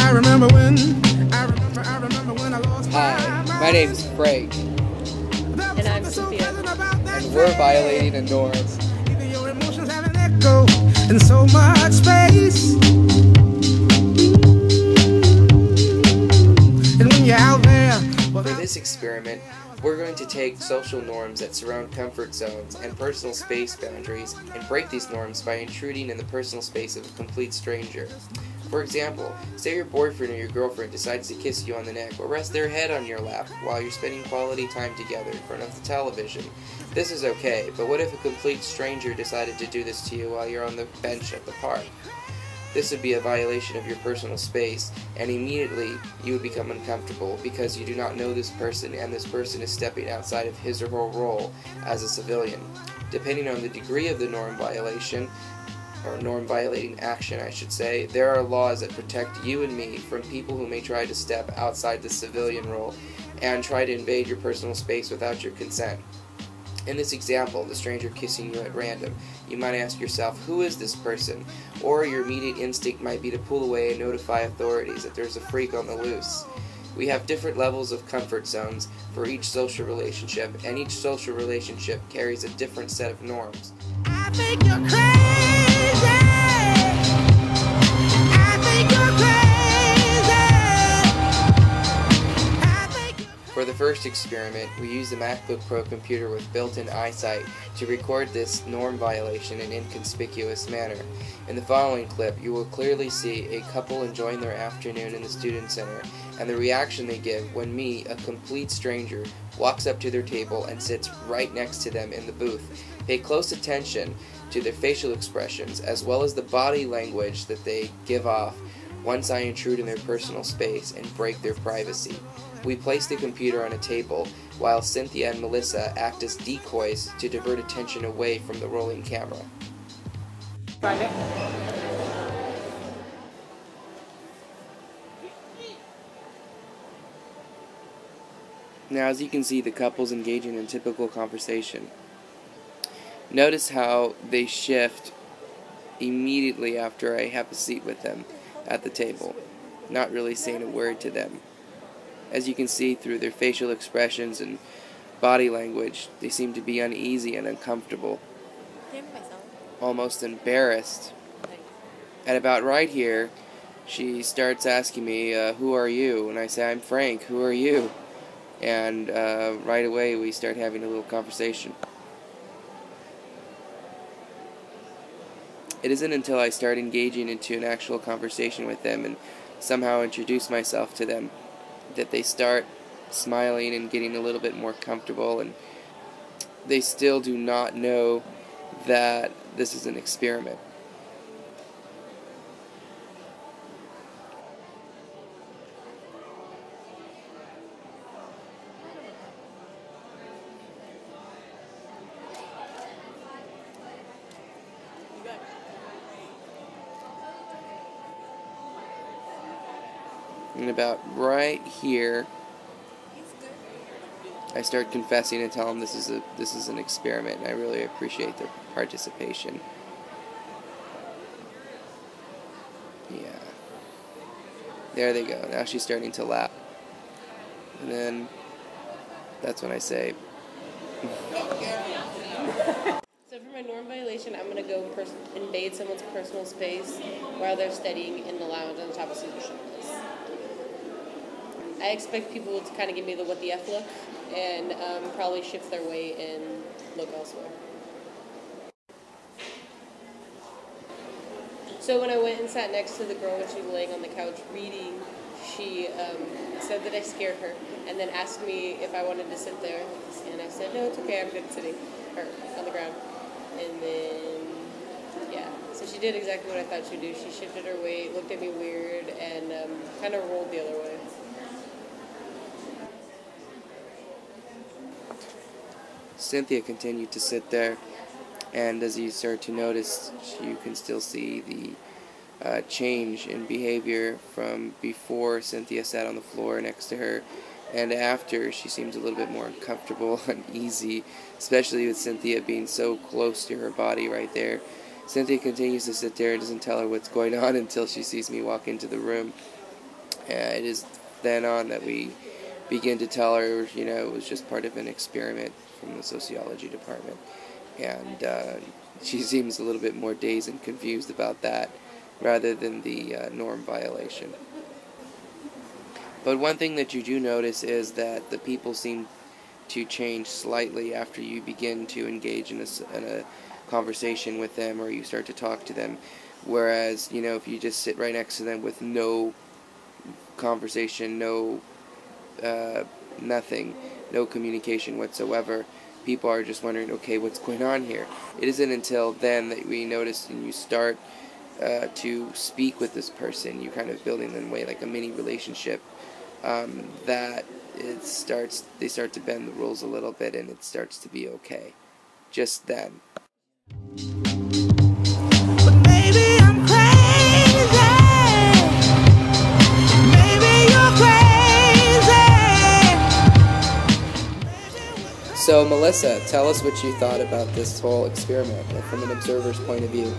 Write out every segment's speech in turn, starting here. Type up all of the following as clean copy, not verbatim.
I remember when I lost Hi, my name's Frank, And I'm Sophia. and we're violating a norm. Even your emotions have an echo in so much space. And when you're out there, For this experiment, we're going to take social norms that surround comfort zones and personal space boundaries and break these norms by intruding in the personal space of a complete stranger. For example, say your boyfriend or your girlfriend decides to kiss you on the neck or rest their head on your lap while you're spending quality time together in front of the television. This is okay, but what if a complete stranger decided to do this to you while you're on the bench at the park? This would be a violation of your personal space, and immediately you would become uncomfortable because you do not know this person and this person is stepping outside of his or her role as a civilian. Depending on the degree of the norm violation, or norm violating action I should say, there are laws that protect you and me from people who may try to step outside the civilian role and try to invade your personal space without your consent. In this example, the stranger kissing you at random, you might ask yourself, who is this person? Or your immediate instinct might be to pull away and notify authorities that there's a freak on the loose. We have different levels of comfort zones for each social relationship, and each social relationship carries a different set of norms. I think you're crazy. I think you're crazy. For the first experiment, we used a MacBook Pro computer with built-in eyesight to record this norm violation in an inconspicuous manner. In the following clip, you will clearly see a couple enjoying their afternoon in the student center, and the reaction they give when me, a complete stranger, walks up to their table and sits right next to them in the booth. Pay close attention to their facial expressions as well as the body language that they give off once I intrude in their personal space and break their privacy. We place the computer on a table while Cynthia and Melissa act as decoys to divert attention away from the rolling camera. Find it. Now, as you can see, the couple's engaging in typical conversation. Notice how they shift immediately after I have a seat with them at the table, not really saying a word to them. As you can see through their facial expressions and body language, they seem to be uneasy and uncomfortable, almost embarrassed. At about right here, she starts asking me, who are you? And I say, I'm Frank, who are you? And right away we start having a little conversation. It isn't until I start engaging into an actual conversation with them and somehow introduce myself to them that they start smiling and getting a little bit more comfortable, and they still do not know that this is an experiment. And about right here, I start confessing and tell them this is an experiment, and I really appreciate their participation. Yeah. There they go. Now she's starting to laugh. And then that's when I say, So for my norm violation, I'm going to go invade someone's personal space while they're studying in the lounge on the top of Caesar Place. I expect people to kind of give me the what the F look and probably shift their way and look elsewhere. So when I went and sat next to the girl when she was laying on the couch reading, she said that I scared her and then asked me if I wanted to sit there. And I said, no, it's okay, I'm good sitting on the ground. And then, yeah, so she did exactly what I thought she'd do. She shifted her weight, looked at me weird, and kind of rolled the other way. Cynthia continued to sit there, and as you start to notice, you can still see the change in behavior from before Cynthia sat on the floor next to her, and after. She seems a little bit more uncomfortable and uneasy, especially with Cynthia being so close to her body right there. Cynthia continues to sit there and doesn't tell her what's going on until she sees me walk into the room. it is then on that we begin to tell her, it was just part of an experiment from the sociology department. And she seems a little bit more dazed and confused about that rather than the norm violation. But one thing that you do notice is that the people seem to change slightly after you begin to engage in a conversation with them, or you start to talk to them. Whereas, if you just sit right next to them with no conversation, no nothing, no communication whatsoever, people are just wondering, okay, what's going on here? It isn't until then that we notice and you start to speak with this person, you kind of building in a way like a mini relationship, that they start to bend the rules a little bit, and it starts to be okay. Just then. But maybe I'm crazy. Maybe you're crazy. So, Melissa, tell us what you thought about this whole experiment from an observer's point of view.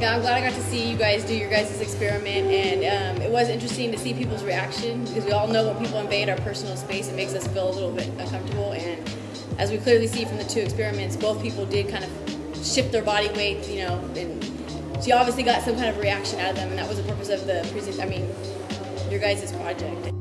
Yeah, I'm glad I got to see you guys do your guys' experiment, and it was interesting to see people's reaction, because we all know when people invade our personal space, it makes us feel a little bit uncomfortable, and as we clearly see from the two experiments, both people did kind of shift their body weight, and she obviously got some kind of reaction out of them, and that was the purpose of the your guys' project.